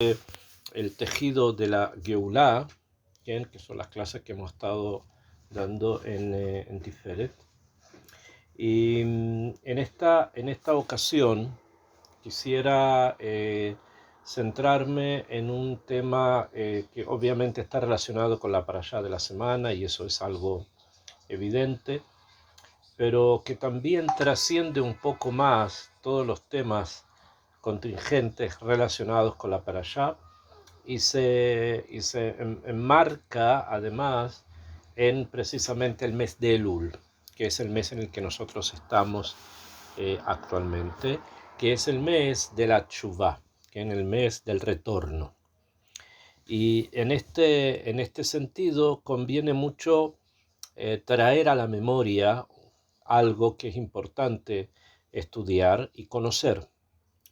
el tejido de la Geulá, que son las clases que hemos estado dando en Tiferet. Y en esta ocasión quisiera centrarme en un tema que obviamente está relacionado con la parashá de la semana, y eso es algo evidente, pero que también trasciende un poco más todos los temas contingentes relacionados con la parashá, y se enmarca además en precisamente el mes de Elul, que es el mes en el que nosotros estamos actualmente, que es el mes de la Teshuvá, que es el mes del retorno. Y en este sentido conviene mucho traer a la memoria algo que es importante estudiar y conocer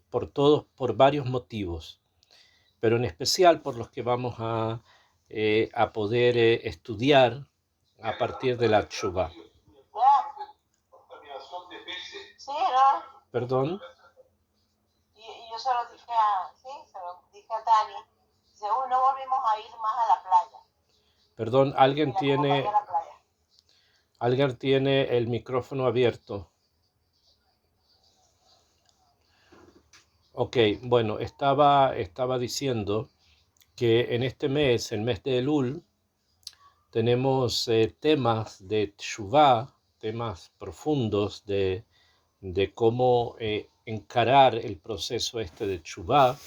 por varios motivos, pero en especial por los que vamos a poder estudiar a partir de la Teshuvá. Sí, ¿no? ¿Perdón? Y yo se lo dije a Dani. Dice, uy, no volvimos a ir más a la playa. Perdón, Y la acompañé a la playa. alguien tiene el micrófono abierto. Ok, bueno, estaba diciendo que en este mes, el mes de Elul, tenemos temas de Teshuvá, temas profundos de cómo encarar el proceso de Teshuvá,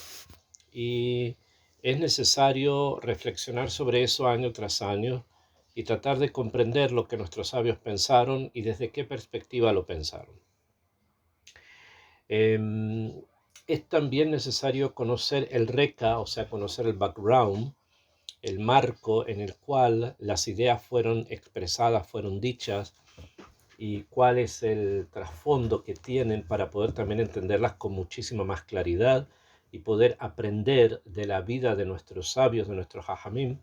y es necesario reflexionar sobre eso año tras año y tratar de comprender lo que nuestros sabios pensaron y desde qué perspectiva lo pensaron. Es también necesario conocer el Reka, o sea, conocer el background, el marco en el cual las ideas fueron expresadas, fueron dichas, y cuál es el trasfondo que tienen para poder también entenderlas con muchísima más claridad y poder aprender de la vida de nuestros sabios, de nuestros hajamim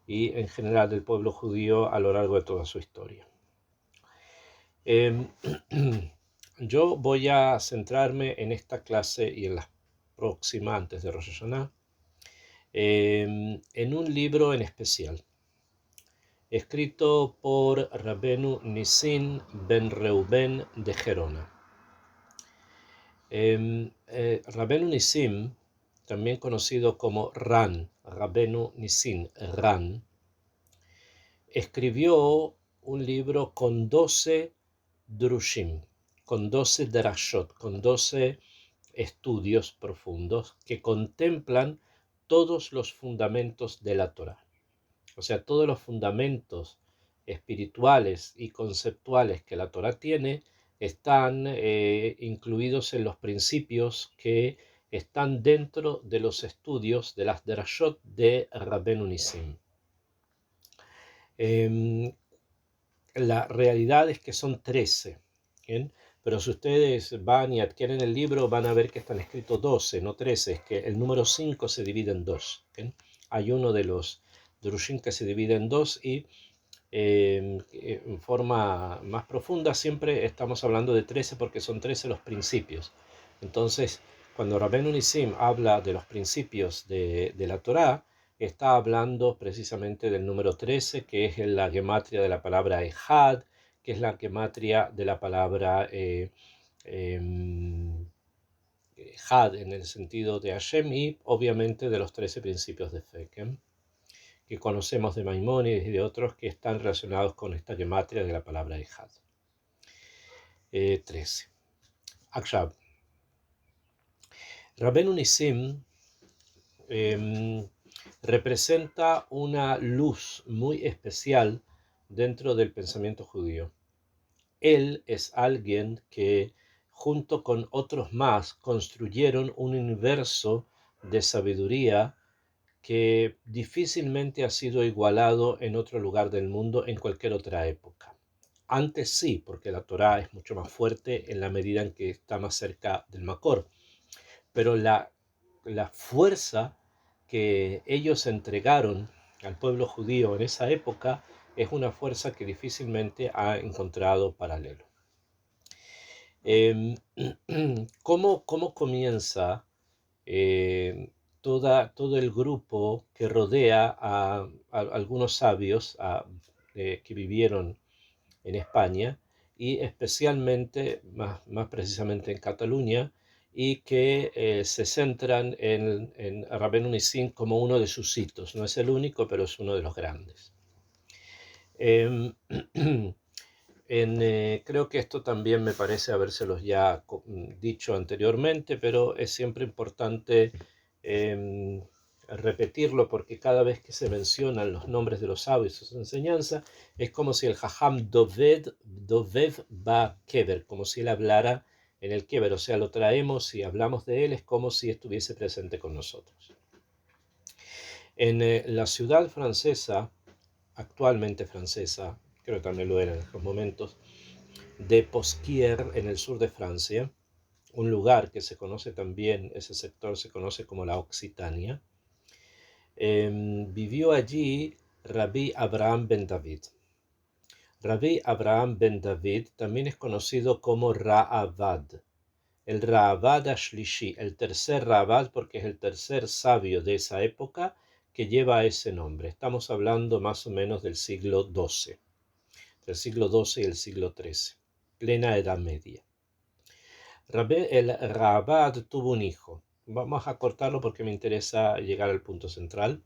y en general del pueblo judío a lo largo de toda su historia. Yo voy a centrarme en esta clase y en la próxima, antes de Rosh Hashanah, en un libro en especial, escrito por Rabenu Nisin ben Reuben de Gerona. Rabenu Nisim, también conocido como Ran, Rabenu Nisim Ran, escribió un libro con 12 drushim, con 12 drashot, con 12 estudios profundos que contemplan todos los fundamentos de la Torá. O sea, todos los fundamentos espirituales y conceptuales que la Torá tiene están incluidos en los principios que están dentro de los estudios de las Drashot de Rabenu Nisim. La realidad es que son 13, ¿bien? Pero si ustedes van y adquieren el libro, van a ver que están escritos 12, no 13, es que el número 5 se divide en 2. ¿Bien? Hay uno de los drushim que se divide en 2, y en forma más profunda siempre estamos hablando de 13 porque son 13 los principios. Entonces, cuando Rabenu Nisim habla de los principios de la Torá, está hablando precisamente del número 13, que es la gematria de la palabra Ejad, que es la gematria de la palabra Had en el sentido de Hashem, y obviamente de los 13 principios de fe, que conocemos de Maimónides y de otros que están relacionados con esta gematria de la palabra Ejad. 13. Akshab. Rabenu Nisim representa una luz muy especial dentro del pensamiento judío. Él es alguien que, junto con otros más, construyeron un universo de sabiduría que difícilmente ha sido igualado en otro lugar del mundo en cualquier otra época. Antes sí, porque la Torá es mucho más fuerte en la medida en que está más cerca del Makor, pero la fuerza que ellos entregaron al pueblo judío en esa época es una fuerza que difícilmente ha encontrado paralelo. ¿Cómo comienza todo el grupo que rodea a algunos sabios que vivieron en España y especialmente, más precisamente en Cataluña, y que se centran en Rabenu Nissim como uno de sus hitos. No es el único, pero es uno de los grandes. Em, creo que esto también me parece habérselos ya dicho anteriormente, pero es siempre importante em, repetirlo porque cada vez que se mencionan los nombres de los sabios y sus enseñanzas, es como si el Jajam Dovev ba Kever, como si él hablara en el Kever, o sea, lo traemos y hablamos de él, es como si estuviese presente con nosotros. En la ciudad francesa, actualmente francesa, creo que también lo era en estos momentos, de Posquier, en el sur de Francia, un lugar que se conoce también, ese sector se conoce como la Occitania. Vivió allí Rabbi Abraham ben David. Rabbi Abraham ben David también es conocido como Ra'avad, el Ra'avad Ashlishi, el tercer Ra'avad, porque es el tercer sabio de esa época que lleva ese nombre. Estamos hablando más o menos del siglo XII, del siglo XII y el siglo XIII, plena Edad Media. El Ra'avad tuvo un hijo. Vamos a cortarlo porque me interesa llegar al punto central.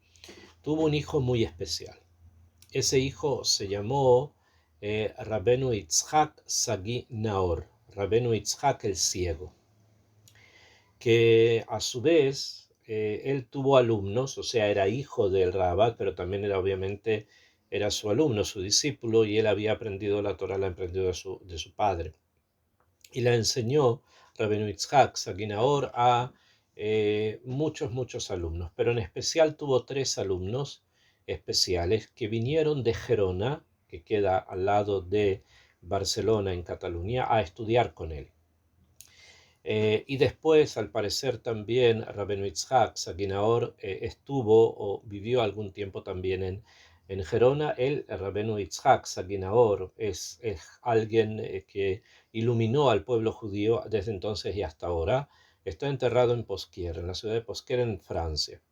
Tuvo un hijo muy especial. Ese hijo se llamó Rabenu Yitzhak Sagi Naor, Rabenu Yitzhak el Ciego, que a su vez él tuvo alumnos, o sea, era hijo del Ra'avad, pero también era obviamente era su alumno, su discípulo, y él había aprendido la Torah, la aprendió de su padre. Y la enseñó Rabenu Yitzhak Sagi Naor a muchos alumnos, pero en especial tuvo 3 alumnos especiales que vinieron de Gerona, que queda al lado de Barcelona en Cataluña, a estudiar con él. Y después, al parecer también, Rabenu Yitzhak Sagi Naor estuvo o vivió algún tiempo también en Gerona. El Rabenu Yitzhak Sagi Naor es alguien que iluminó al pueblo judío desde entonces y hasta ahora. Está enterrado en Posquier, en la ciudad de Posquier, en Francia.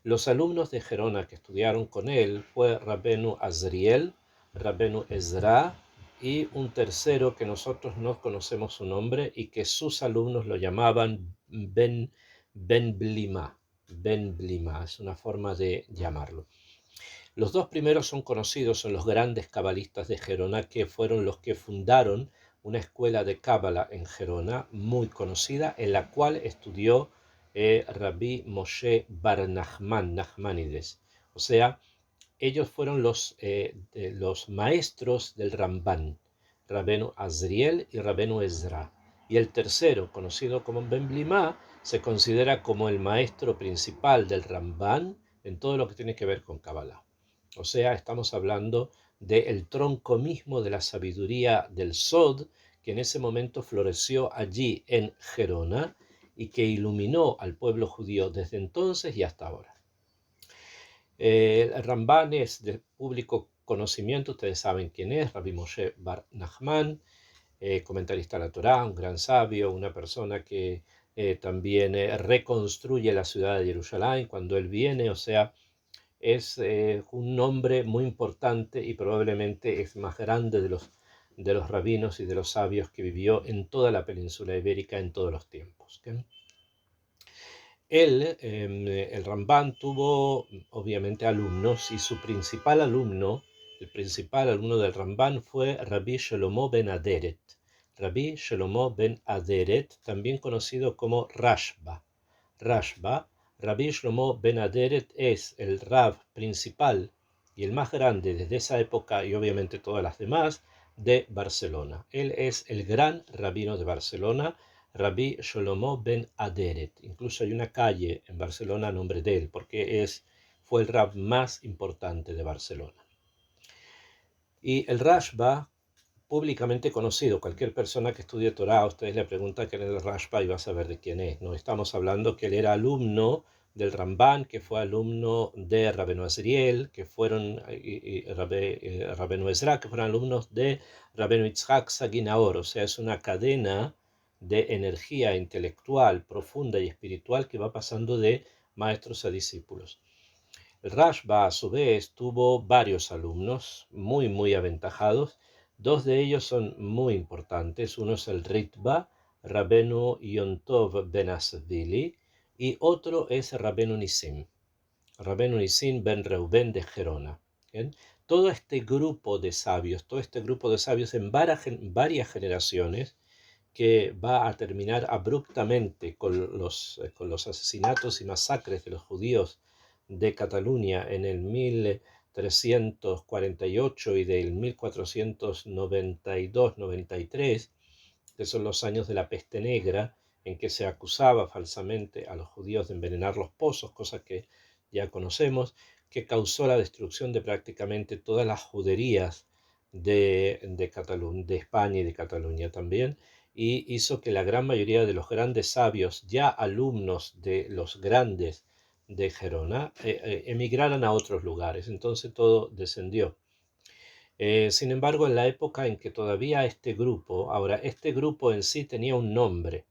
Los alumnos de Gerona que estudiaron con él fue Rabenu Azriel, Rabenu Ezra y un tercero que nosotros no conocemos su nombre y que sus alumnos lo llamaban Ben Blima. Ben Blima es una forma de llamarlo. Los 2 primeros son conocidos, son los grandes cabalistas de Gerona, que fueron los que fundaron una escuela de Cábala en Gerona, muy conocida, en la cual estudió Rabbi Moshe Bar Nachman, Nachmanides. O sea, ellos fueron los maestros del Ramban, Rabenu Azriel y Rabenu Ezra. Y el tercero, conocido como Ben Blimá, se considera como el maestro principal del Ramban en todo lo que tiene que ver con Kabbalah. O sea, estamos hablando del tronco mismo de la sabiduría del Sod, que en ese momento floreció allí en Gerona y que iluminó al pueblo judío desde entonces y hasta ahora. El Ramban es de público conocimiento, ustedes saben quién es, Rabbi Moshe Bar Nachman, comentarista de la Torá, un gran sabio, una persona que también reconstruye la ciudad de Jerusalén cuando él viene, o sea, es un nombre muy importante y probablemente es más grande de los rabinos y de los sabios que vivió en toda la península ibérica en todos los tiempos. ¿Okay? Él, el Ramban, tuvo obviamente alumnos y su principal alumno, el principal alumno del Ramban fue Rabbi Shlomo ben Aderet. Rabbi Shlomo ben Aderet, también conocido como Rashba. Rabbi Shlomo ben Aderet es el Rab principal y el más grande desde esa época y obviamente todas las demás de Barcelona. Él es el gran rabino de Barcelona, Rabbi Shlomo ben Aderet. Incluso hay una calle en Barcelona a nombre de él, porque fue el rab más importante de Barcelona. Y el Rashba, públicamente conocido, cualquier persona que estudie Torah, ustedes le preguntan quién es el Rashba y va a saber de quién es. No estamos hablando que él era alumno del Ramban, que fue alumno de Rabenu Azriel, que fueron Rabenu Ezra, que fueron alumnos de Rabenu Yitzhak Sagi Naor. O sea, es una cadena de energía intelectual profunda y espiritual que va pasando de maestros a discípulos. El Rashba, a su vez, tuvo varios alumnos muy aventajados. Dos de ellos son muy importantes. Uno es el Ritva, Rabenu Yontov ben Asvili, y otro es Rabenu Nisim ben Reuben de Gerona. ¿Bien? Todo este grupo de sabios en varias generaciones, que va a terminar abruptamente con los asesinatos y masacres de los judíos de Cataluña en el 1348 y del 1492-93, que son los años de la peste negra, en que se acusaba falsamente a los judíos de envenenar los pozos, cosa que ya conocemos, que causó la destrucción de prácticamente todas las juderías de Cataluña, de España y de Cataluña también, y hizo que la gran mayoría de los grandes sabios, ya alumnos de los grandes de Gerona, emigraran a otros lugares. Entonces todo descendió. Sin embargo, en la época en que todavía este grupo en sí tenía un nombre,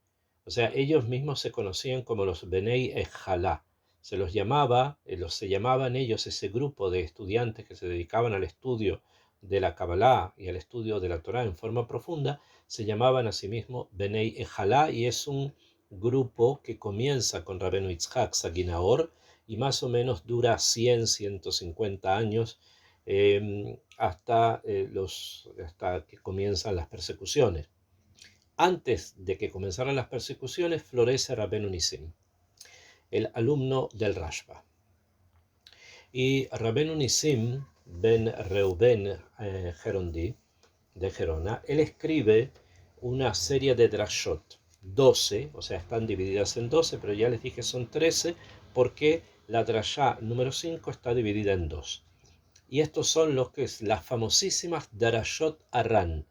o sea, ellos mismos se conocían como los Benei Ejjalá. Se llamaban ellos, ese grupo de estudiantes que se dedicaban al estudio de la Kabbalah y al estudio de la Torá en forma profunda, se llamaban a sí mismos Benei Ejjalá, y es un grupo que comienza con Rabenu Yitzhak Saginaor y más o menos dura 150 años, hasta que comienzan las persecuciones. Antes de que comenzaran las persecuciones, florece Rabenu Nisim, el alumno del Rashba. Y Rabenu Nisim ben Reuben Gerondi, de Gerona, él escribe una serie de drashot, 12, o sea, están divididas en 12, pero ya les dije son 13, porque la drashá número 5 está dividida en 2. Y estos son las famosísimas Darashot Arran,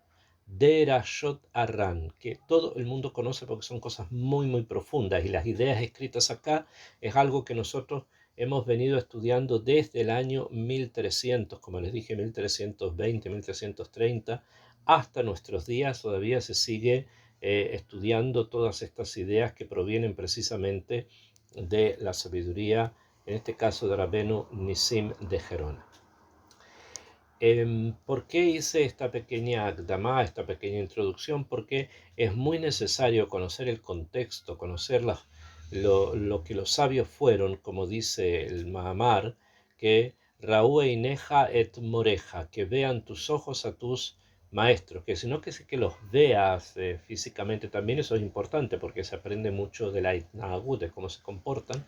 que todo el mundo conoce porque son cosas muy profundas, y las ideas escritas acá es algo que nosotros hemos venido estudiando desde el año 1300, como les dije, 1320, 1330, hasta nuestros días. Todavía se sigue estudiando todas estas ideas que provienen precisamente de la sabiduría, en este caso de Rabenu Nisim de Gerona. ¿Por qué hice esta pequeña akdamá, esta pequeña introducción? Porque es muy necesario conocer el contexto, conocer lo que los sabios fueron, como dice el Mahamar, que Raú eineja et moreja, que vean tus ojos a tus maestros, que sino que los veas físicamente también. Eso es importante porque se aprende mucho de la itnahagut, de cómo se comportan,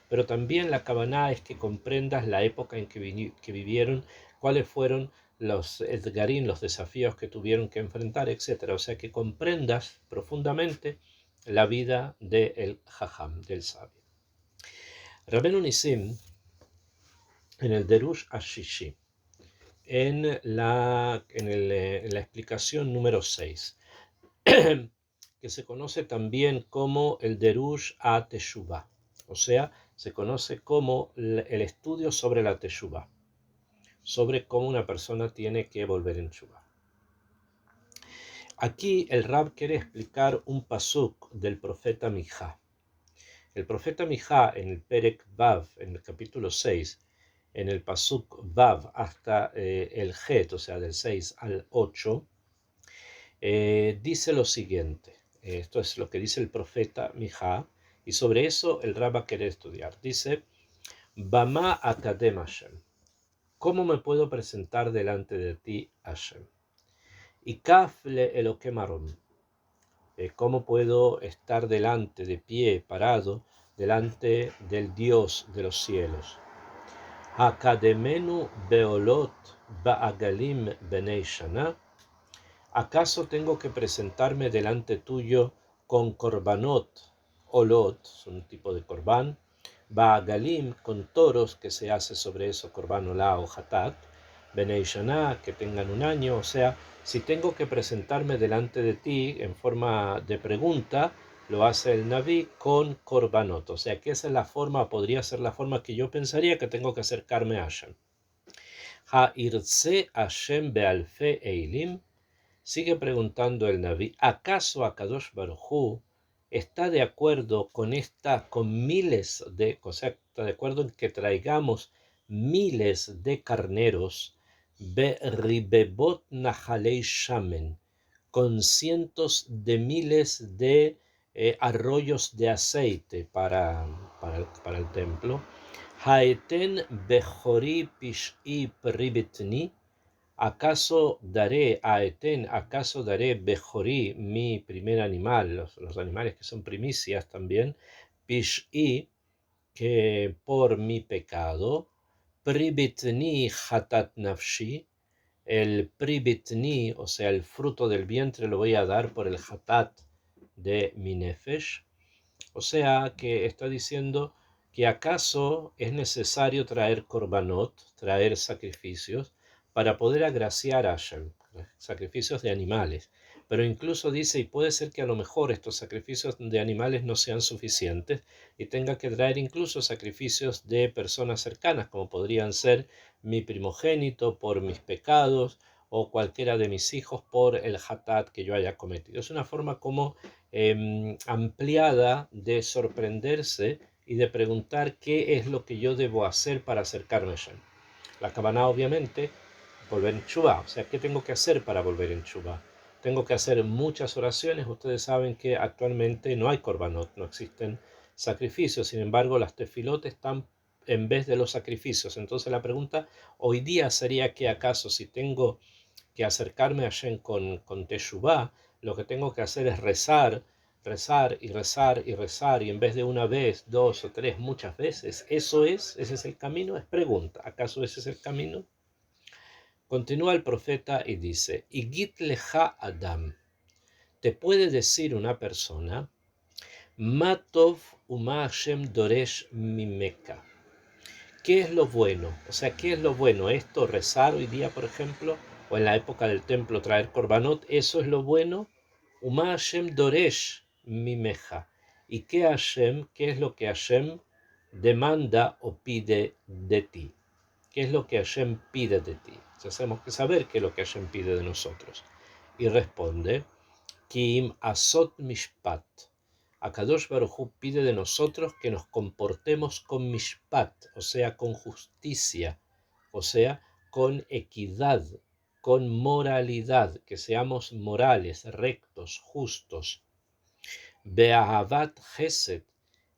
pero también la Kavaná es que comprendas la época en que vivieron, cuáles fueron los edgarín, los desafíos que tuvieron que enfrentar, etc. O sea, que comprendas profundamente la vida del Jajam, del sabio. Rabenu Nisim, en el Derush Ashishi, en la explicación número 6, que se conoce también como el Derush a Teshuvah, o sea, se conoce como el estudio sobre la Teshuvah, sobre cómo una persona tiene que volver en Teshuvah. Aquí el Rab quiere explicar un pasuk del profeta Mijá. El profeta Mijá, en el Perek Vav, en el capítulo 6, en el pasuk Vav hasta el Het, o sea, del 6 al 8, dice lo siguiente. Esto es lo que dice el profeta Mijá, y sobre eso el Rab va a querer estudiar. Dice: Bama akadem Hashem. ¿Cómo me puedo presentar delante de ti, Hashem? Y kaf le Elokem Aron. ¿Cómo puedo estar delante, de pie, parado, delante del Dios de los cielos? Akademenu beolot ba'agalim benei shana. ¿Acaso tengo que presentarme delante tuyo con korbanot? Olot, es un tipo de korban. Ba'agalim, con toros, que se hace sobre eso korban olá o hatat. Benei shana, que tengan un año. O sea, si tengo que presentarme delante de ti en forma de pregunta, lo hace el Naví con korbanot. O sea, que esa es la forma, podría ser la forma que yo pensaría que tengo que acercarme a Hashem. Ha'irtze Hashem be'alfe eilim. Sigue preguntando el Naví: ¿acaso Akadosh Baruj Hu está de acuerdo con miles de, o sea, está de acuerdo en que traigamos miles de carneros, beribebot nahalei shamen, con cientos de miles de arroyos de aceite para el templo. Haeten bechori pish'i pribitni, ¿acaso daré Bejorí, mi primer animal, los animales que son primicias también, Pish'i, que por mi pecado, Pribitni hatat nafshi, el pribitni, o sea, el fruto del vientre lo voy a dar por el hatat de mi nefesh? O sea, que está diciendo que acaso es necesario traer korbanot, traer sacrificios, para poder agraciar a Hashem, sacrificios de animales. Pero incluso dice, y puede ser que a lo mejor estos sacrificios de animales no sean suficientes y tenga que traer incluso sacrificios de personas cercanas, como podrían ser mi primogénito por mis pecados o cualquiera de mis hijos por el hatat que yo haya cometido. Es una forma como ampliada de sorprenderse y de preguntar qué es lo que yo debo hacer para acercarme a Hashem. La Kavanah, obviamente, volver en Teshuvah. O sea, ¿qué tengo que hacer para volver en Teshuvah? Tengo que hacer muchas oraciones. Ustedes saben que actualmente no hay korbanot, no existen sacrificios. Sin embargo, las tefilot están en vez de los sacrificios. Entonces la pregunta hoy día sería que acaso si tengo que acercarme a Hashem con Teshuvah, lo que tengo que hacer es rezar y en vez de una vez, dos o tres, muchas veces. Ese es el camino, es pregunta. ¿Acaso ese es el camino? Continúa el profeta y dice, Igit lecha Adam, te puede decir una persona, Matov uma Hashem doresh mimeka. ¿Qué es lo bueno? O sea, ¿qué es lo bueno? Esto, rezar hoy día, por ejemplo, o en la época del templo traer korbanot, ¿eso es lo bueno? Uma Hashem doresh mimeja. ¿Y qué es lo que Hashem demanda o pide de ti? ¿Qué es lo que Hashem pide de ti? Entonces tenemos que saber qué es lo que Hashem pide de nosotros. Y responde, Kim asot mishpat. Akadosh Baruj Hu pide de nosotros que nos comportemos con mishpat, o sea, con justicia, o sea, con equidad, con moralidad, que seamos morales, rectos, justos. Be'ahavat chesed,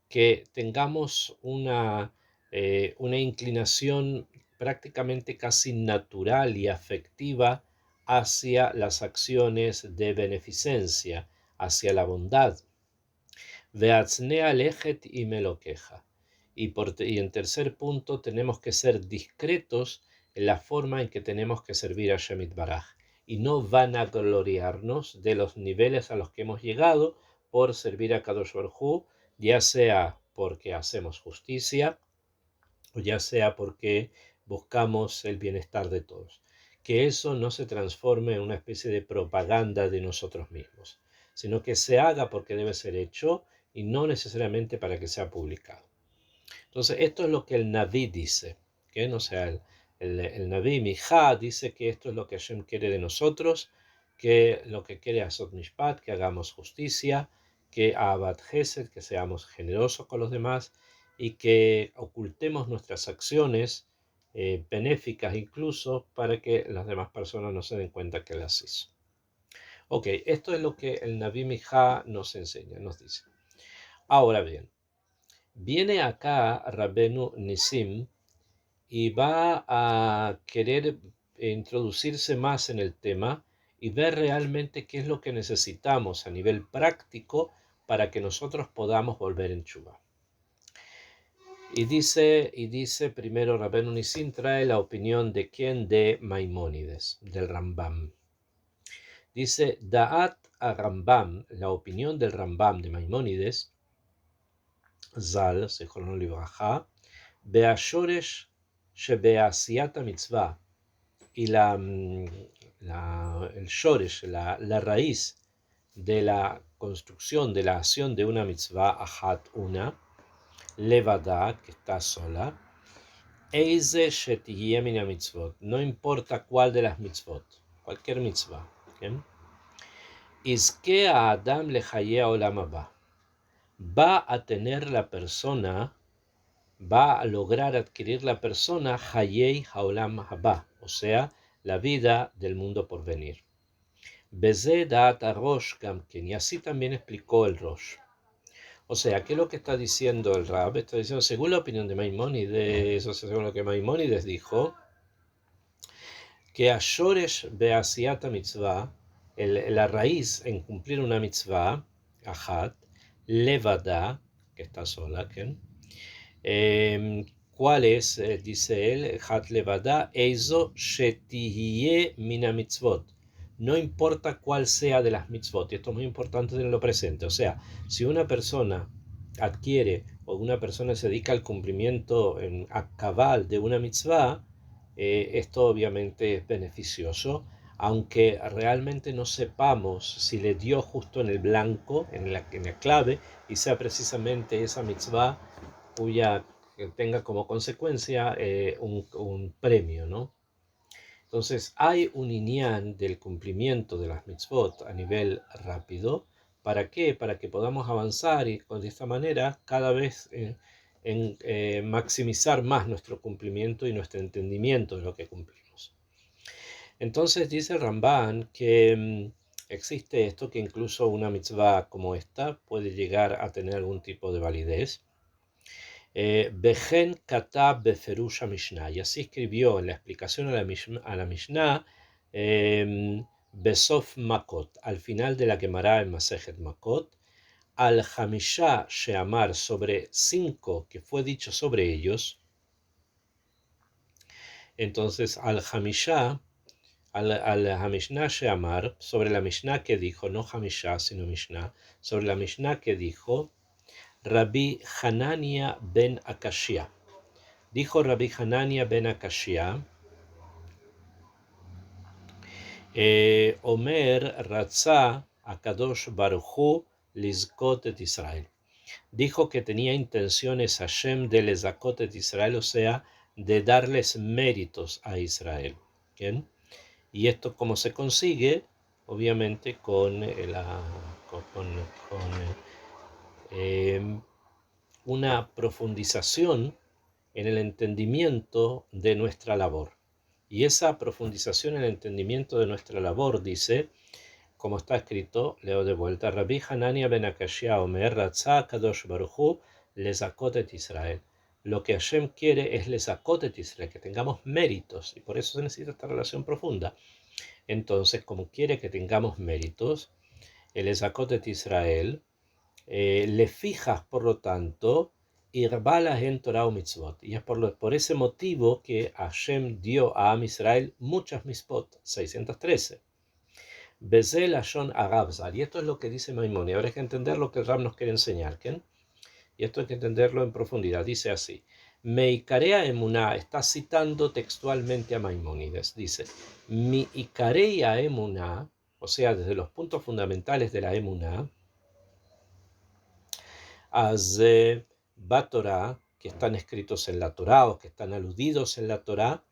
que tengamos una inclinación prácticamente casi natural y afectiva hacia las acciones de beneficencia, hacia la bondad. Veatznea lejet y me lo queja. Y en tercer punto, tenemos que ser discretos en la forma en que tenemos que servir a Shemit Baraj y no vanagloriarnos de los niveles a los que hemos llegado por servir a Kadosh Baruj Hu, ya sea porque hacemos justicia o ya sea porque buscamos el bienestar de todos. Que eso no se transforme en una especie de propaganda de nosotros mismos, sino que se haga porque debe ser hecho y no necesariamente para que sea publicado. Entonces, esto es lo que el Naví dice, ¿okay? O sea, el Naví Mijá dice que esto es lo que Hashem quiere de nosotros, que lo que quiere Asot Mishpat, que hagamos justicia, que Ahavat Chesed, que seamos generosos con los demás y que ocultemos nuestras acciones benéficas incluso para que las demás personas no se den cuenta que las hizo. Ok, esto es lo que el Naví Mijá nos enseña, nos dice. Ahora bien, viene acá Rabbenu Nisim y va a querer introducirse más en el tema y ver realmente qué es lo que necesitamos a nivel práctico para que nosotros podamos volver en Teshuvah. Y dice primero Rabbenu Nisim trae la opinión de quién, de Maimónides, del Rambam. Dice, Da'at a Rambam, la opinión del Rambam de Maimónides, Zal, Zichrono Libraja, Beashoresh Shebeasiata Mitzvah, y el Shoresh, la raíz de la construcción, de la acción de una mitzvah, Ahat, una, Levada, que está sola, Eize Shetiyeh min mitzvot, no importa cuál de las mitzvot, cualquier mitzvah, ¿okay? Izke a Adam lechaye olam haba, va a tener la persona, va a lograr adquirir la persona Hayei Haolam Haba, o sea, la vida del mundo por venir. Beze Da'at Rosh Gamken, y así también explicó el Rosh. O sea, ¿qué es lo que está diciendo el Rab? Está diciendo, según la opinión de Maimónides, o sea, según lo que Maimónides dijo, que a Shoresh Beasiata Mitzvah, la raíz en cumplir una mitzvah, Ahat, Levada, que está sola, ¿quién? ¿Cuál es? Dice él, Hat Levada, Eizo Shetihye Mina Mitzvot. No importa cuál sea de las mitzvot, y esto es muy importante tenerlo presente. O sea, si una persona adquiere o una persona se dedica al cumplimiento a cabal de una mitzvah, esto obviamente es beneficioso, aunque realmente no sepamos si le dio justo en el blanco, en la clave, y sea precisamente esa mitzvah cuya que tenga como consecuencia un premio, ¿no? Entonces hay un inyan del cumplimiento de las mitzvot a nivel rápido. ¿Para qué? Para que podamos avanzar y de esta manera cada vez maximizar más nuestro cumplimiento y nuestro entendimiento de lo que cumplimos. Entonces dice Ramban que existe esto, que incluso una mitzvah como esta puede llegar a tener algún tipo de validez. Bejen Katab Beferusha Mishnah, y así escribió en la explicación a la Mishnah, Besof Makot, al final de la Gemara en Masejet Makot, al Hamisha Sheamar, sobre 5 que fue dicho sobre ellos. Entonces al Hamisha, al Hamishna Sheamar, sobre la Mishnah que dijo, no Hamisha sino Mishnah, sobre la Mishnah que dijo Rabbi Hanania ben Akashia. Dijo Rabbi Hanania ben Akashia, Omer Ratzah Akadosh Baruchu Lizkot et Israel. Dijo que tenía intenciones Hashem de Lizkot et Israel, o sea, de darles méritos a Israel. ¿Bien? Y esto cómo se consigue, obviamente, con una profundización en el entendimiento de nuestra labor. Y esa profundización en el entendimiento de nuestra labor, dice, como está escrito, leo de vuelta, Rabbi Hanania ben Akashia Omer Ratzah Kadosh Baruchu Lezakot et Israel. Lo que Hashem quiere es Lezakot et Israel, que tengamos méritos, y por eso se necesita esta relación profunda. Entonces, como quiere que tengamos méritos, el Lezakot et Israel, le fijas, por lo tanto, Irbalas en Torah o mitzvot. Y es por ese motivo que Hashem dio a Am Israel muchas mitzvot, 613. Bezel Lashon Arabzal. Y esto es lo que dice Maimónides. Ahora hay que entender lo que el Rab nos quiere enseñar. ¿Quién? Y esto hay que entenderlo en profundidad. Dice así. Meikarea emuná, está citando textualmente a Maimónides. Dice, mi ikareia emuná, o sea, desde los puntos fundamentales de la emuná, Torah, que están escritos en la Torah o que están aludidos en la Torah,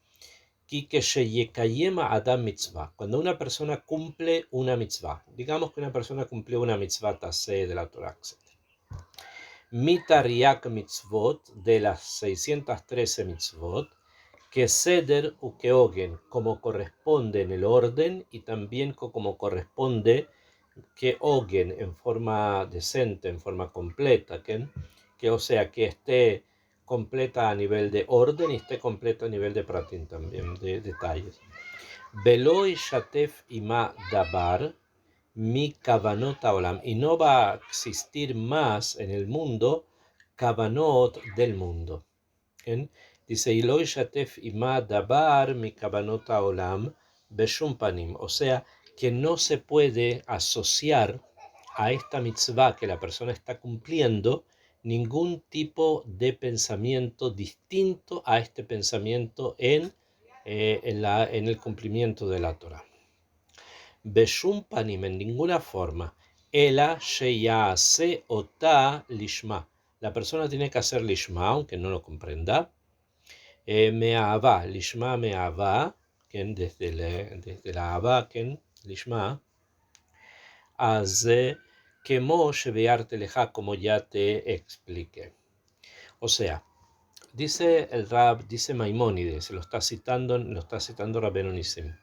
Adam mitzvah, cuando una persona cumple una mitzvah, digamos que una persona cumplió una mitzvah tase de la Torah, etc. Mitariak mitzvot, de las 613 mitzvot, que seder u que ogen, como corresponde en el orden y también como corresponde que oguen en forma decente, en forma completa, que o sea, que esté completa a nivel de orden y esté completa a nivel de pratim también, de detalles. Veloy shatef ima dabar mi kavanot olam, y no va a existir más en el mundo kavanot del mundo. ¿Bien? Dice, Iloy shatef ima dabar mi kavanot olam beshum panim, o sea, que no se puede asociar a esta mitzvah que la persona está cumpliendo ningún tipo de pensamiento distinto a este pensamiento en el cumplimiento de la Torah. Beshum panim, en ninguna forma. Ela sheyase ota lishma. La persona tiene que hacer lishma, aunque no lo comprenda. Me'ava, lishma me'ava, desde la ava, lishma. Kemo shebearte leja, como ya te expliqué. O sea, dice el Rab, dice Maimónides, lo está citando Rabbeinu Nissim,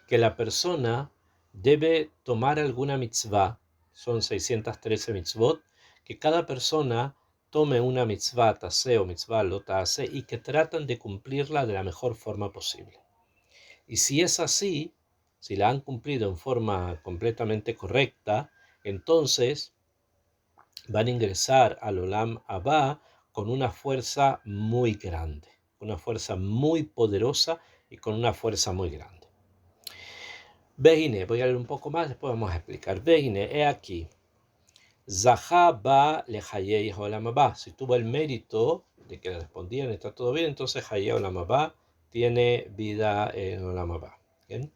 que la persona debe tomar alguna mitzvah, son 613 mitzvot, que cada persona tome una mitzvah tase o mitzvah lo tase y que tratan de cumplirla de la mejor forma posible. Y si es así, si la han cumplido en forma completamente correcta, entonces van a ingresar al Olam Abba con una fuerza muy grande, una fuerza muy poderosa y con una fuerza muy grande. Vehine, voy a leer un poco más, después vamos a explicar. Vehine, he aquí. Zahá ba le hayei Olam Abba. Si tuvo el mérito de que le respondían, está todo bien, entonces hayei Olam Abba tiene vida en Olam Abba. ¿Bien?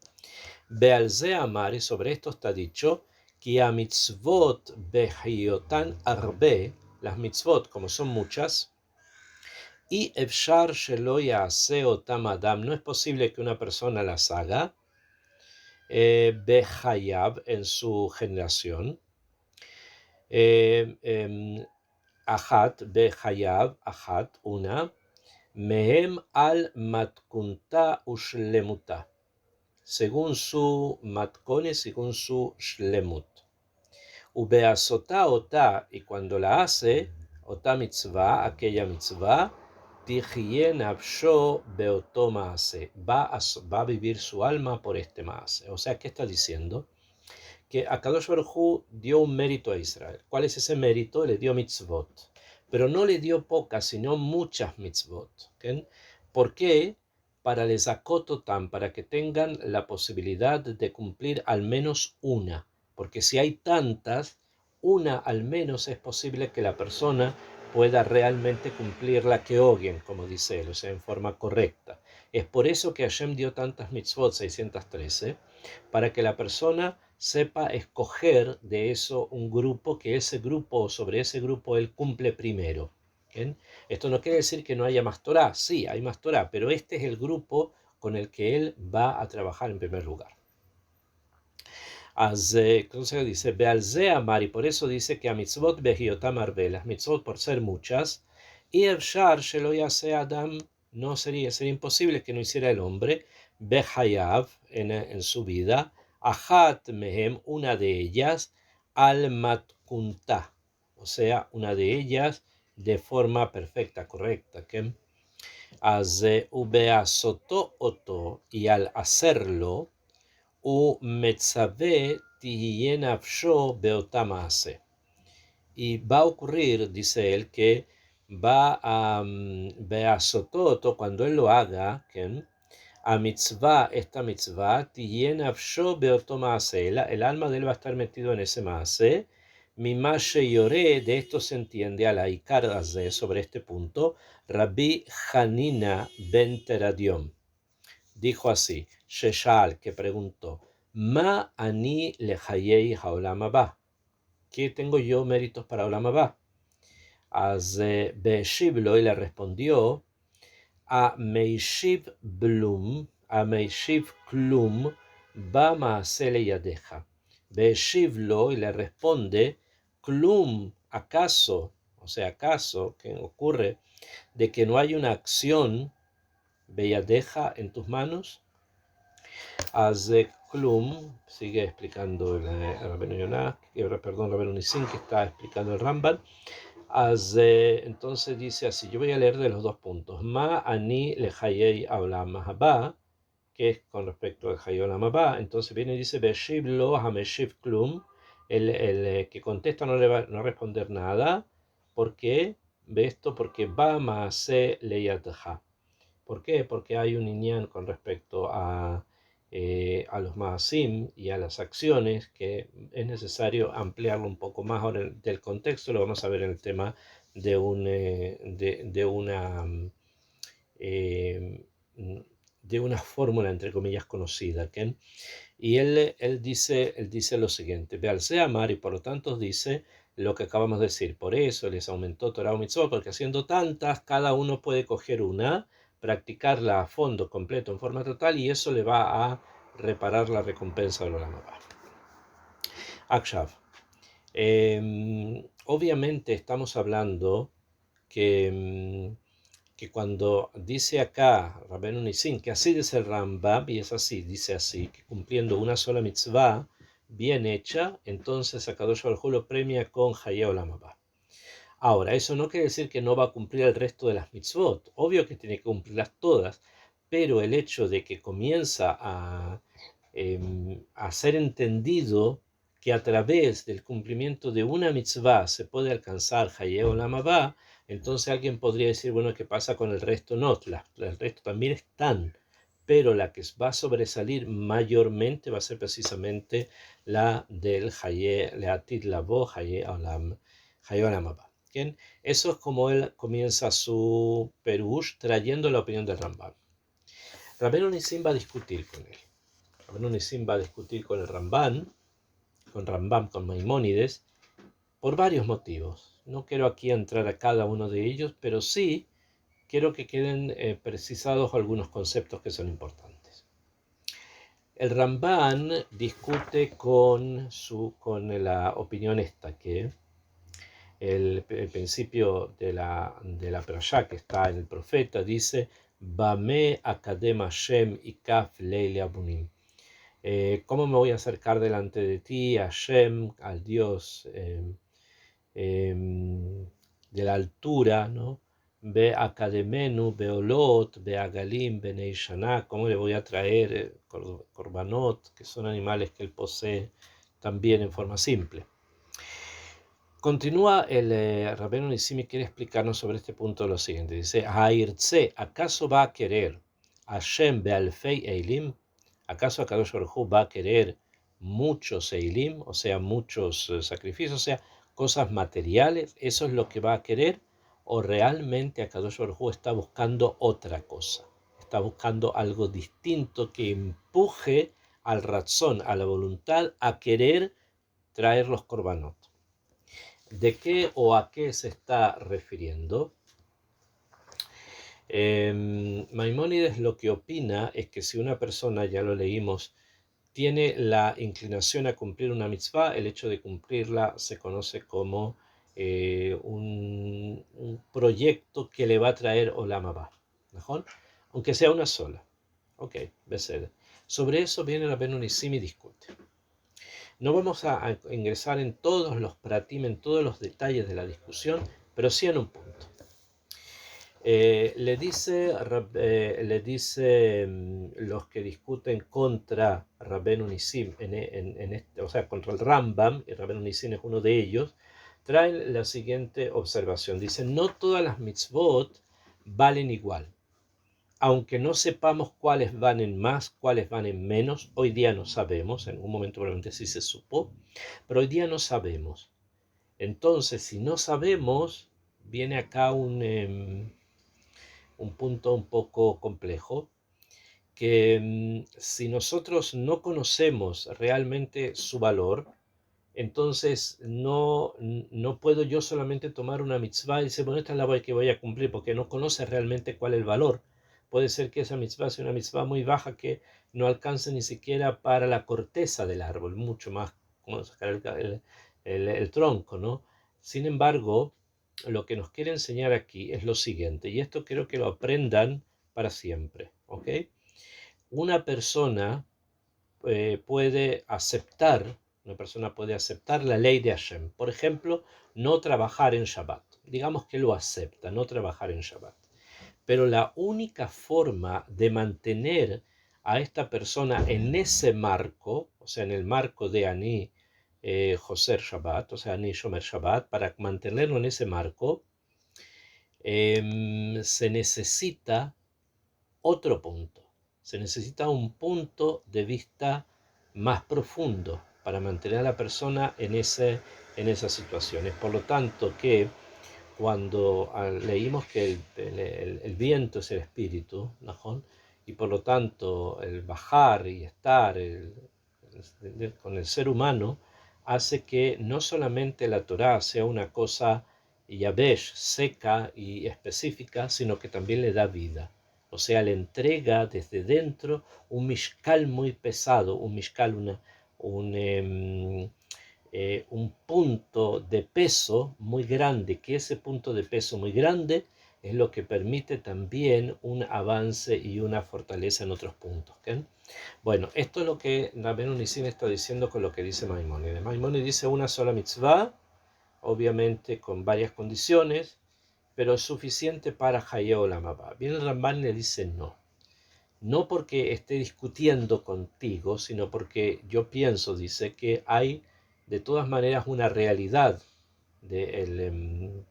Bealze amar, y sobre esto está dicho, que a mitzvot behiotan arbe, las mitzvot, como son muchas, y efshar shelo ya'ase otam adam, no es posible que una persona las haga, behayab, en su generación, ahat, behayab, ahat, una, mehem al matkunta ushlemuta, según su matkone, según su shlemut. Ubeasota ota, y cuando la hace, ota mitzvah, aquella mitzvah, tihye nafsho beoto maase, va a vivir su alma por este maase. O sea, ¿qué está diciendo? Que Akadosh Baruj Hu dio un mérito a Israel. ¿Cuál es ese mérito? Le dio mitzvot. Pero no le dio pocas, sino muchas mitzvot. ¿Okay? ¿Por qué? Para les acototam, para que tengan la posibilidad de cumplir al menos una. Porque si hay tantas, una al menos es posible que la persona pueda realmente cumplir la que oguen, como dice él, o sea, en forma correcta. Es por eso que Hashem dio tantas mitzvot, 613, para que la persona sepa escoger de eso un grupo, que ese grupo, sobre ese grupo él cumple primero. ¿Bien? Esto no quiere decir que no haya más Torah, sí, hay más Torah, pero este es el grupo con el que él va a trabajar en primer lugar. Entonces dice, Bealze amar, y por eso dice que a mitzvot behiotam arbe, las mitzvot por ser muchas, y efshar shelo yase adam, no sería imposible que no hiciera el hombre, behayav, en su vida, ahat mehem, una de ellas, al matkunta, o sea, una de ellas de forma perfecta, correcta, que ubeasoto oto, y al hacerlo, y va a ocurrir, dice él, que va a beasototo, cuando él lo haga, a mitzvah, esta mitzvah, el alma de él va a estar metido en ese maase. Mimashe lloré, de esto se entiende a la Ikarazé, sobre este punto, Rabbi Hanina ben Teradiom dijo así, Sheshal, que preguntó, Ma ani lehayei haolam haba, ¿qué tengo yo méritos para Olam haba? Be'eshivlo, y le respondió, a meishiv klum, ba maasele yadeja. Be'eshivlo, y le responde, klum, acaso, o sea, acaso, que ocurre de que no hay una acción, beyadeja, en tus manos. Klum, sigue explicando el Rabbeinu Yonah, Rabbeinu Nissim, que está explicando el Ramban. Entonces dice así, yo voy a leer de los dos puntos. Ma ani lehayei haolam haba, que es con respecto al hayei haolam haba. Entonces viene y dice, beshiv lo hameshiv klum, el que contesta no le va a responder nada. ¿Por qué? Ve esto, porque ba maase leyadha. ¿Por qué? Porque hay un inyan con respecto a los maasim y a las acciones que es necesario ampliarlo un poco más. Ahora del contexto lo vamos a ver en el tema de, eh, de una fórmula entre comillas conocida. ¿Okay? Y él dice lo siguiente, Bealse amar, y por lo tanto dice lo que acabamos de decir, por eso les aumentó Torah o Mitzvot, porque haciendo tantas, cada uno puede coger una, practicarla a fondo, completo, en forma total, y eso le va a reparar la recompensa de Olam Haba. Akshav. Obviamente estamos hablando que, que cuando dice acá Rabbeinu Nissim, que así dice el Rambam, y es así, dice así, que cumpliendo una sola mitzvah bien hecha, entonces Akadosh Baruj Hu lo premia con Hayé Olam Haba. Ahora, eso no quiere decir que no va a cumplir el resto de las mitzvot. Obvio que tiene que cumplirlas todas, pero el hecho de que comienza a ser entendido que a través del cumplimiento de una mitzvah se puede alcanzar Hayé Olam Haba, entonces alguien podría decir, bueno, ¿qué pasa con el resto? No, el resto también están, pero la que va a sobresalir mayormente va a ser precisamente la del Hayé Leatit Labo, Hayé Olam Haba. ¿Bien? Eso es como él comienza su Perush trayendo la opinión del Rambam. Rabbeinu Nissim va a discutir con él. Rabbeinu Nissim va a discutir con el Rambam, con Maimónides, por varios motivos. No quiero aquí entrar a cada uno de ellos, pero sí quiero que queden precisados algunos conceptos que son importantes. El Ramban discute con la opinión esta, que el principio de la Perashá que está en el profeta dice, Bame Akadem Hashem Ikaf Leile Abunim. ¿Cómo me voy a acercar delante de ti, Hashem, al Dios de la altura, ¿no? Ve Akademenu, Beolot, Be Agalim, Benei Shana, ¿cómo le voy a traer Korbanot, que son animales que él posee también en forma simple? Continúa el Rabbeinu Nissim y quiere explicarnos sobre este punto lo siguiente. Dice, Ha'irtze, ¿acaso va a querer Hashem be'alfei eilim? ¿Acaso Akadosh Baruj Hu va a querer muchos eilim, o sea, muchos sacrificios, o sea, cosas materiales? ¿Eso es lo que va a querer? ¿O realmente Akadosh Baruj Hu está buscando otra cosa? Está buscando algo distinto que empuje al razón, a la voluntad, a querer traer los korbanot. ¿De qué o a qué se está refiriendo? Maimónides lo que opina es que si una persona, ya lo leímos, tiene la inclinación a cumplir una mitzvah, el hecho de cumplirla se conoce como un proyecto que le va a traer Olam Haba, ¿mejor? Aunque sea una sola. Ok, besed. Sobre eso viene Rabbeinu Nissim y discute. No vamos a ingresar en todos los pratim, en todos los detalles de la discusión, pero sí en un punto. Le dice los que discuten contra Rabbeinu Nissim, o sea, contra el Rambam, y Rabbeinu Nissim es uno de ellos, traen la siguiente observación. Dicen, no todas las mitzvot valen igual. Aunque no sepamos cuáles van en más, cuáles van en menos, hoy día no sabemos, en un momento probablemente sí se supo, pero hoy día no sabemos. Entonces, si no sabemos, viene acá un punto un poco complejo, que si nosotros no conocemos realmente su valor, entonces no puedo yo solamente tomar una mitzvah y decir, bueno, esta es la que voy a cumplir, porque no conoce realmente cuál es el valor. Puede ser que esa mitzvah sea una mitzvah muy baja que no alcance ni siquiera para la corteza del árbol, mucho más como sacar el tronco, ¿no? Sin embargo, lo que nos quiere enseñar aquí es lo siguiente, y esto quiero que lo aprendan para siempre, ¿ok? Una persona una persona puede aceptar la ley de Hashem. Por ejemplo, no trabajar en Shabbat. Digamos que lo acepta, no trabajar en Shabbat. Pero la única forma de mantener a esta persona en ese marco, o sea, en el marco de Ani Joser Shabbat, o sea, Ani Shomer Shabbat, para mantenerlo en ese marco, se necesita otro punto. Se necesita un punto de vista más profundo para mantener a la persona en esas situaciones. Por lo tanto, que cuando leímos que el viento es el espíritu, ¿no? Y por lo tanto el bajar y estar con el ser humano hace que no solamente la Torá sea una cosa yabesh, seca y específica, sino que también le da vida. O sea, le entrega desde dentro un mishkal muy pesado, un mishkal, un punto de peso muy grande, que ese punto de peso muy grande es lo que permite también un avance y una fortaleza en otros puntos. ¿Okay? Bueno, esto es lo que Rabbeinu Nissim está diciendo con lo que dice Maimónides. Maimónides dice una sola mitzvah, obviamente con varias condiciones, pero es suficiente para Hayé Olam Haba. Bien, el Ramban le dice no. No porque esté discutiendo contigo, sino porque yo pienso, dice, que hay de todas maneras una realidad en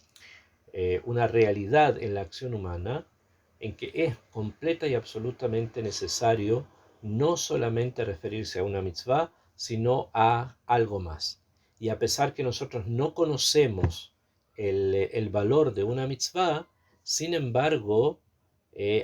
la acción humana en que es completa y absolutamente necesario no solamente referirse a una mitzvah, sino a algo más. Y a pesar que nosotros no conocemos el valor de una mitzvah, sin embargo,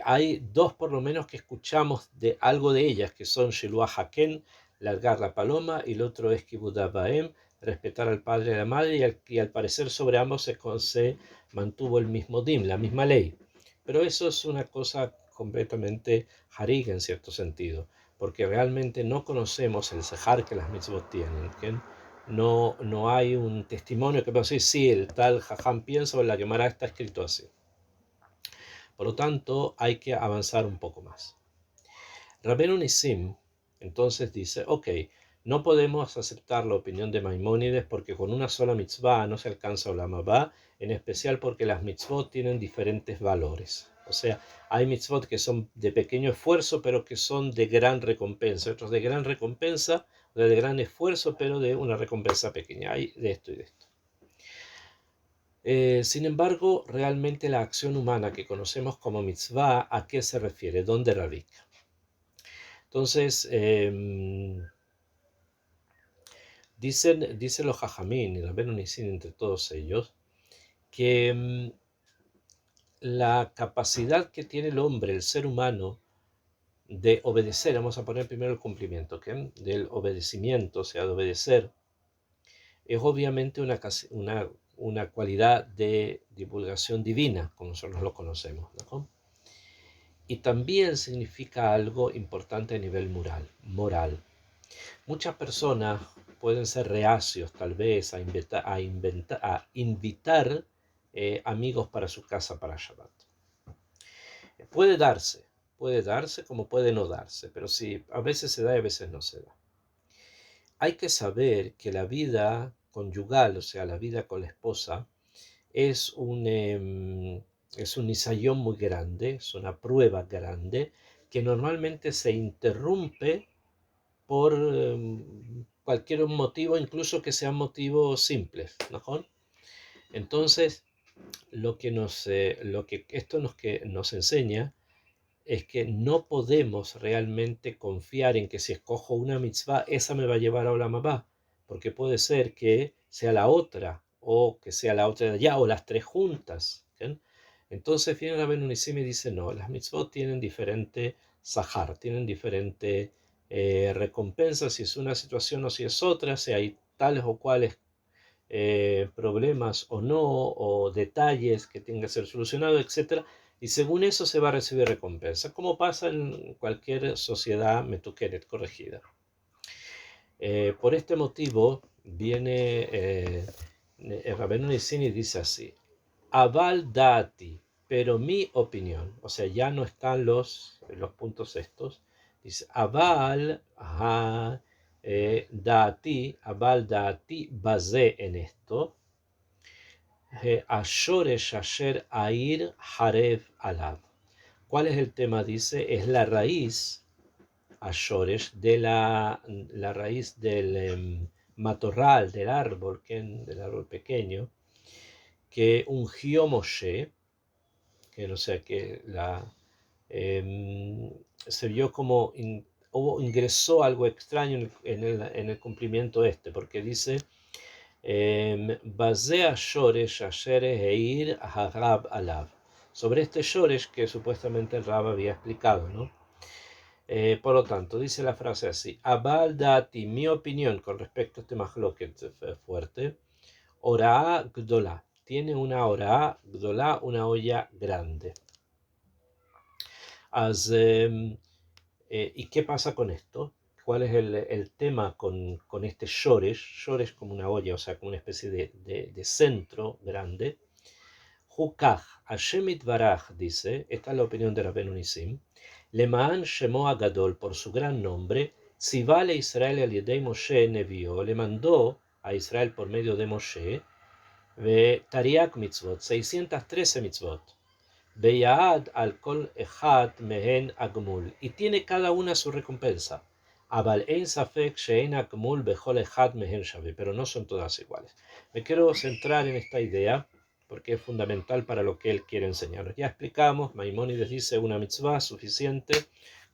hay dos por lo menos que escuchamos de algo de ellas, que son Shiluah Haken, largar la paloma, y el otro es Kibud Av Vaem, respetar al padre y a la madre, y al parecer sobre ambos se mantuvo el mismo din, la misma ley. Pero eso es una cosa completamente hariga en cierto sentido, porque realmente no conocemos el sehar que las mitzvot tienen. ¿Que? No hay un testimonio que pueda decir, sí, el tal jajam piensa o en la Gemara está escrito así. Por lo tanto, hay que avanzar un poco más. Rabbeinu Nissim entonces dice, ok, no podemos aceptar la opinión de Maimónides porque con una sola mitzvah no se alcanza Olam Haba, en especial porque las mitzvot tienen diferentes valores. O sea, hay mitzvot que son de pequeño esfuerzo, pero que son de gran recompensa. Otros de gran recompensa, de gran esfuerzo, pero de una recompensa pequeña. Hay de esto y de esto. Sin embargo, realmente la acción humana que conocemos como mitzvah, ¿a qué se refiere? ¿Dónde radica? Entonces, dicen los Jajamín y Rabbeinu Nissim entre todos ellos, que la capacidad que tiene el hombre, el ser humano, de obedecer, vamos a poner primero el cumplimiento, ¿okay? Del obedecimiento, o sea, de obedecer, es obviamente una cualidad de divulgación divina, como nosotros lo conocemos, ¿no? Y también significa algo importante a nivel moral. Muchas personas pueden ser reacios tal vez a invitar amigos para su casa para Shabbat. Puede darse como puede no darse, pero sí, a veces se da y a veces no se da. Hay que saber que la vida conyugal, o sea, la vida con la esposa, es un nisayón muy grande, es una prueba grande que normalmente se interrumpe por cualquier motivo, incluso que sean motivos simples, ¿no? Entonces, lo que esto nos enseña es que no podemos realmente confiar en que si escojo una mitzvah, esa me va a llevar a Olam Haba, porque puede ser que sea la otra, o que sea la otra de allá, o las tres juntas. ¿Sí? Entonces viene Rabbeinu Nissim y dice, no, las mitzvot tienen diferente sahar, tienen diferente recompensa, si es una situación o si es otra, si hay tales o cuales problemas o no, o detalles que tengan que ser solucionados, etcétera. Y según eso se va a recibir recompensa, como pasa en cualquier sociedad metukeret corregida. Por este motivo viene Rabbeinu Nissim y dice así, Aval dati, pero mi opinión, o sea, ya no están los puntos estos, dice Aval Aval dati, basé en esto, Ashoresh asher air harev alav. ¿Cuál es el tema? Dice, es la raíz, Ashoresh, de la raíz del matorral, del árbol pequeño, que ungió Moshe, que no sé, que se vio como ingresó algo extraño en el cumplimiento este, porque dice, Basea Shoresh Asher Eir Harab Alav. Sobre este Shoresh que supuestamente el Rab había explicado, ¿no? Por lo tanto, dice la frase así: Abal dati, mi opinión con respecto a este mahloket fuerte, Orá Gdolá. Tiene una Orá Gdolá, una olla grande. ¿Y qué pasa con esto? ¿Cuál es el tema con este shoresh? Shoresh como una olla, o sea, como una especie de centro grande. Hukach, Hashem Itbaraj dice, esta es la opinión de Rabbeinu Nisim, Lemaan Shemo Agadol, por su gran nombre, Tzivale Israel al Yedei Moshe Nevio, le mandó a Israel por medio de Moshe, ve Tariak Mitzvot, 613 mitzvot, Beyaad al Kol Echad Mehen Agmul, y tiene cada una su recompensa. Abal Ein Safek Shein Agmul Bechol Echad Mehen Shavi, pero no son todas iguales. Me quiero centrar en esta idea porque es fundamental para lo que él quiere enseñarnos. Ya explicamos, Maimónides dice una mitzvah suficiente,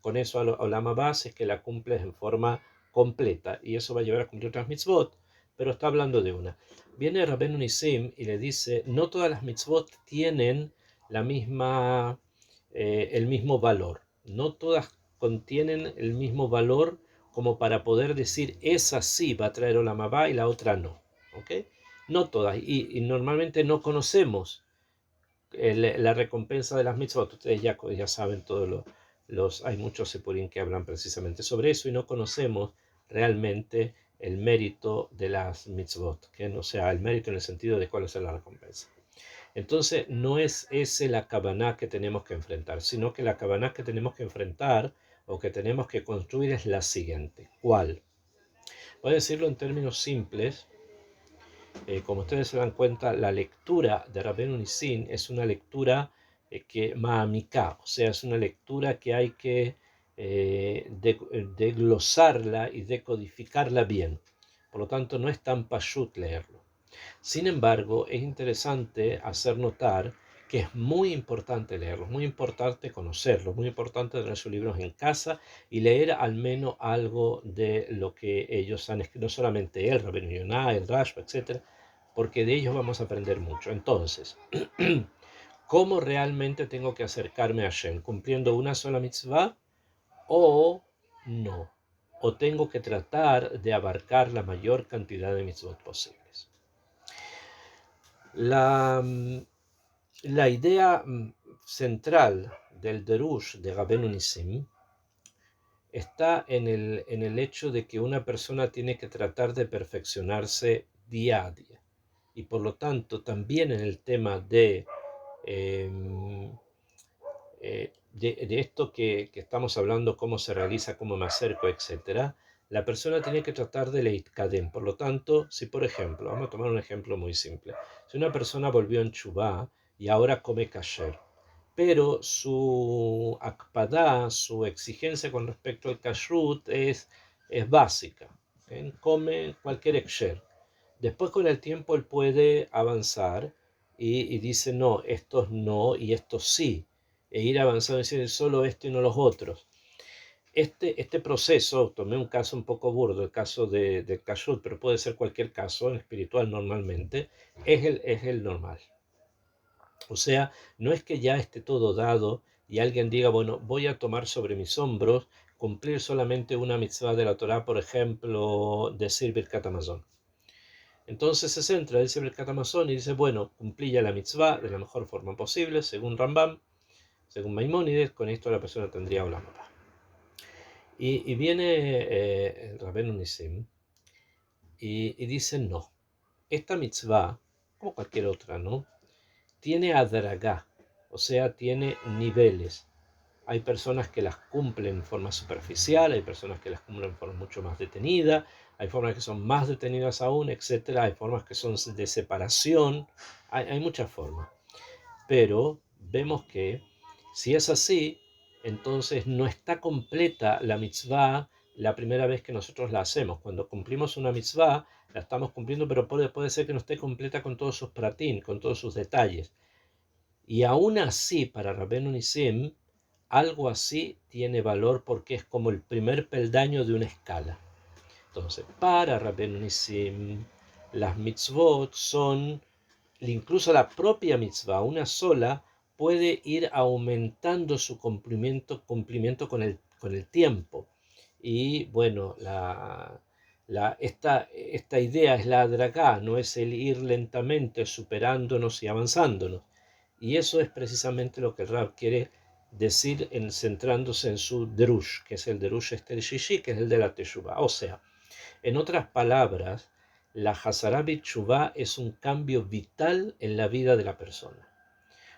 con eso Olam base es que la cumples en forma completa, y eso va a llevar a cumplir otras mitzvot, pero está hablando de una. Viene Rabbeinu Nisim y le dice, no todas las mitzvot tienen el mismo valor. No todas contienen el mismo valor como para poder decir, esa sí va a traer Olam Abba y la otra no. ¿Okay? No todas. Y normalmente no conocemos la recompensa de las mitzvot. Ustedes ya saben hay muchos sepurim que hablan precisamente sobre eso y no conocemos realmente el mérito de las mitzvot, que no sea el mérito en el sentido de cuál es la recompensa. Entonces, no es ese la kavaná que tenemos que enfrentar, sino que la kavaná que tenemos que enfrentar o que tenemos que construir es la siguiente. ¿Cuál? Voy a decirlo en términos simples. Como ustedes se dan cuenta, la lectura de Rabbeinu Nisim es una lectura que ma'amika, o sea, es una lectura que hay que desglosarla y decodificarla bien. Por lo tanto, no es tan pashut leerlo. Sin embargo, es interesante hacer notar que es muy importante leerlos, muy importante conocerlos, muy importante tener sus libros en casa y leer al menos algo de lo que ellos han escrito, no solamente él, Rabbeinu Yonah, el Rashba, etc., porque de ellos vamos a aprender mucho. Entonces, ¿cómo realmente tengo que acercarme a Hashem? ¿Cumpliendo una sola mitzvah o no? ¿O tengo que tratar de abarcar la mayor cantidad de mitzvot posibles? La idea central del Derush de Rabbeinu Nisim está en el hecho de que una persona tiene que tratar de perfeccionarse día a día. Y por lo tanto, también en el tema de esto que estamos hablando, cómo se realiza, cómo me acerco, etc., la persona tiene que tratar de leitkadem. Por lo tanto, si por ejemplo, vamos a tomar un ejemplo muy simple, si una persona volvió en Chubá y ahora come kasher, pero su akpadá, su exigencia con respecto al kashrut es básica, ¿eh? Come cualquier eksher. Después con el tiempo él puede avanzar y dice, no, estos no y estos sí, e ir avanzando y decir solo esto y no los otros. Este proceso, tomé un caso un poco burdo, el caso del kashrut, pero puede ser cualquier caso, en espiritual normalmente, es el normal. O sea, no es que ya esté todo dado y alguien diga, bueno, voy a tomar sobre mis hombros cumplir solamente una mitzvah de la Torah, por ejemplo, decir Birkat Hamazon. Entonces se centra, dice Birkat Hamazon y dice, bueno, cumplí ya la mitzvah de la mejor forma posible, según Rambam, según Maimónides, con esto la persona tendría Olam Abba. Y viene Rabbeinu Nisim y dice, no, esta mitzvah, como cualquier otra, ¿no?, tiene adragá, o sea, tiene niveles. Hay personas que las cumplen en forma superficial, hay personas que las cumplen en forma mucho más detenida, hay formas que son más detenidas aún, etc. Hay formas que son de separación, hay muchas formas. Pero vemos que si es así, entonces no está completa la mitzvah la primera vez que nosotros la hacemos. Cuando cumplimos una mitzvah, la estamos cumpliendo, pero puede ser que no esté completa con todos sus pratín, con todos sus detalles. Y aún así, para Rabbeinu Nisim, algo así tiene valor porque es como el primer peldaño de una escala. Entonces, para Rabbeinu Nisim, las mitzvot son, incluso la propia mitzvah, una sola, puede ir aumentando su cumplimiento con el tiempo. Y bueno, esta idea es la adragá, no es el ir lentamente superándonos y avanzándonos. Y eso es precisamente lo que el Rab quiere decir centrándose en su Derush, que es el Derush el Shishi, que es el de la Teshuvah. O sea, en otras palabras, la Hazara B'Teshuvah es un cambio vital en la vida de la persona.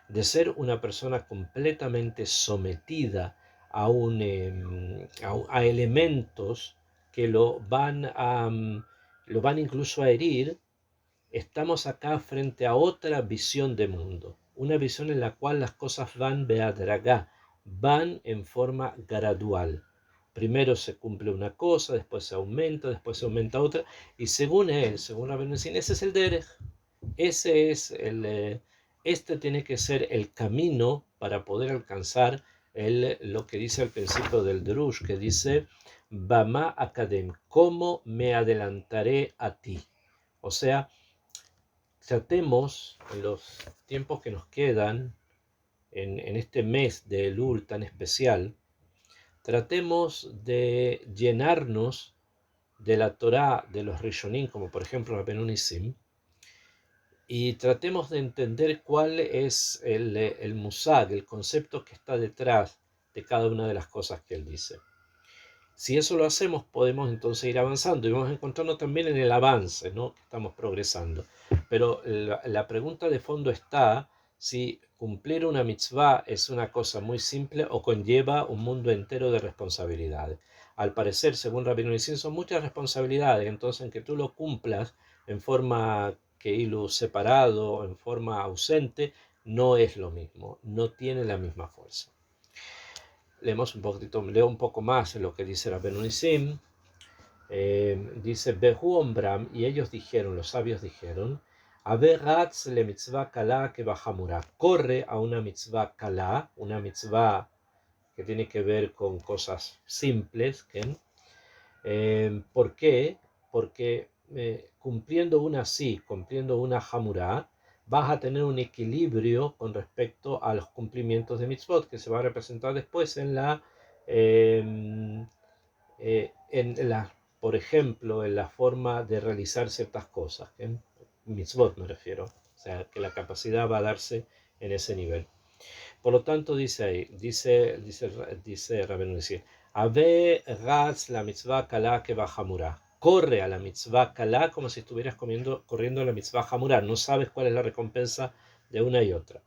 De ser una persona completamente sometida a elementos que lo van incluso a herir, estamos acá frente a otra visión de mundo, una visión en la cual las cosas van beadragá, van en forma gradual. Primero se cumple una cosa, después se aumenta otra, y según él, según Rabbi Nissim, ese es el derech, ese es este tiene que ser el camino para poder alcanzar lo que dice al principio del Drush, que dice, Bama Akadem, ¿cómo me adelantaré a ti? O sea, tratemos en los tiempos que nos quedan, en este mes de Elul tan especial, tratemos de llenarnos de la Torá de los Rishonim, como por ejemplo Rabbeinu Nissim, y tratemos de entender cuál es el musag, el concepto que está detrás de cada una de las cosas que él dice. Si eso lo hacemos, podemos entonces ir avanzando y vamos encontrando también en el avance, ¿no? Que estamos progresando. Pero la pregunta de fondo está si cumplir una mitzvah es una cosa muy simple o conlleva un mundo entero de responsabilidades. Al parecer, según Rabbi Nissim, son muchas responsabilidades, entonces en que tú lo cumplas en forma que hilo separado, en forma ausente, no es lo mismo, no tiene la misma fuerza. Leo un poco más en lo que dice Rabbeinu Nissim. Dice, Behu Ombram, y ellos dijeron, los sabios dijeron, Averratz le mitzvah kala que bajamura, corre a una mitzvah kala, una mitzvah que tiene que ver con cosas simples. ¿Por qué? Porque cumpliendo una sí, cumpliendo una hamura, vas a tener un equilibrio con respecto a los cumplimientos de mitzvot, que se va a representar después eh, en la, por ejemplo, en la forma de realizar ciertas cosas, mitzvot me refiero, o sea, que la capacidad va a darse en ese nivel. Por lo tanto, dice ahí, dice Rabbeinu Nissim, Ave raz la mitzvah kala que bajamura. Corre a la mitzvah kala como si estuvieras corriendo a la mitzvah hamura. No sabes cuál es la recompensa de una y otra.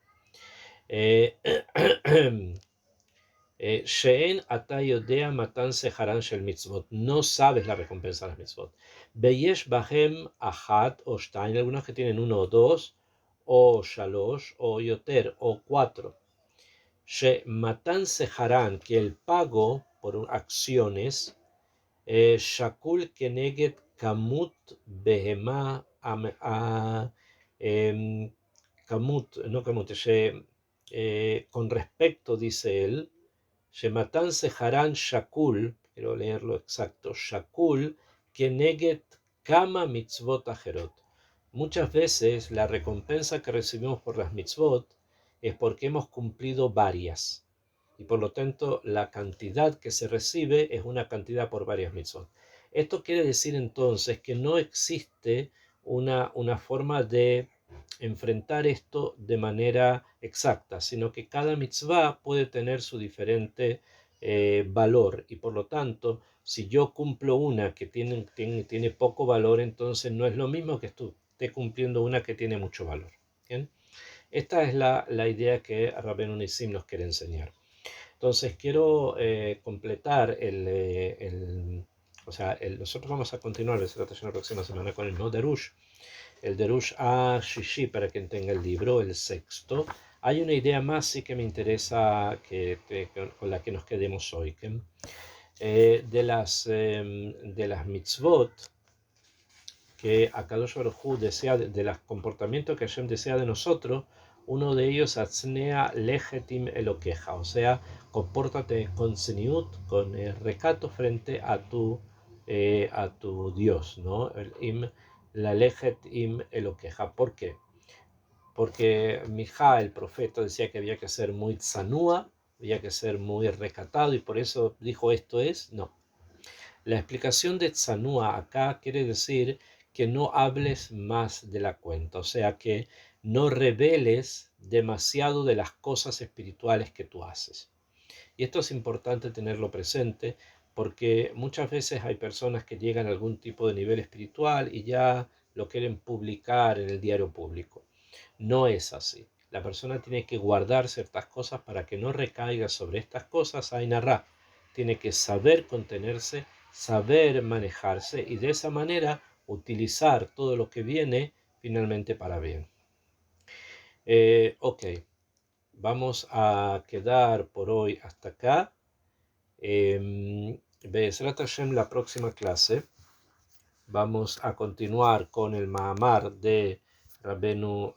She'en ata yodea matan seharan shel mitzvot. No sabes la recompensa de las mitzvot. Beyesh bahem achat o shtain. Algunos que tienen uno o dos, o shalosh, o yoter, o cuatro. Matan seharan, que el pago por acciones, shakul keneget kamut behema kamut, no kamut, con respecto, dice él, Shematan seharan shakul, quiero leerlo exacto, shakul keneget kama mitzvot ajerot. Muchas veces la recompensa que recibimos por las mitzvot es porque hemos cumplido varias, y por lo tanto la cantidad que se recibe es una cantidad por varias mitzvot. Esto quiere decir entonces que no existe una forma de enfrentar esto de manera exacta, sino que cada mitzvah puede tener su diferente valor, y por lo tanto, si yo cumplo una que tiene poco valor, entonces no es lo mismo que esté cumpliendo una que tiene mucho valor. ¿Bien? Esta es la idea que Rabbeinu Nissim nos quiere enseñar. Entonces quiero completar nosotros vamos a continuar la próxima semana con el no Derush, el Derush a Shishi, para quien tenga el libro, el sexto. Hay una idea más sí que me interesa con la que nos quedemos hoy, de las mitzvot que Akadosh Baruj Hu desea, de los comportamientos que Hashem desea de nosotros. Uno de ellos, Atznea Legetim Eloqueja, o sea, compórtate con seniut, con recato frente a tu Dios, ¿no? La Legetim Eloqueja. ¿Por qué? Porque Mijá, el profeta, decía que había que ser muy tzanúa, había que ser muy recatado, y por eso dijo esto es, no. La explicación de tzanúa acá quiere decir que no hables más de la cuenta, o sea, que no reveles demasiado de las cosas espirituales que tú haces. Y esto es importante tenerlo presente porque muchas veces hay personas que llegan a algún tipo de nivel espiritual y ya lo quieren publicar en el diario público. No es así. La persona tiene que guardar ciertas cosas para que no recaiga sobre estas cosas Ain Hara. Tiene que saber contenerse, saber manejarse y de esa manera utilizar todo lo que viene finalmente para bien. Ok, vamos a quedar por hoy hasta acá. Be'ezrat Hashem, la próxima clase vamos a continuar con el Mahamar de Rabbenu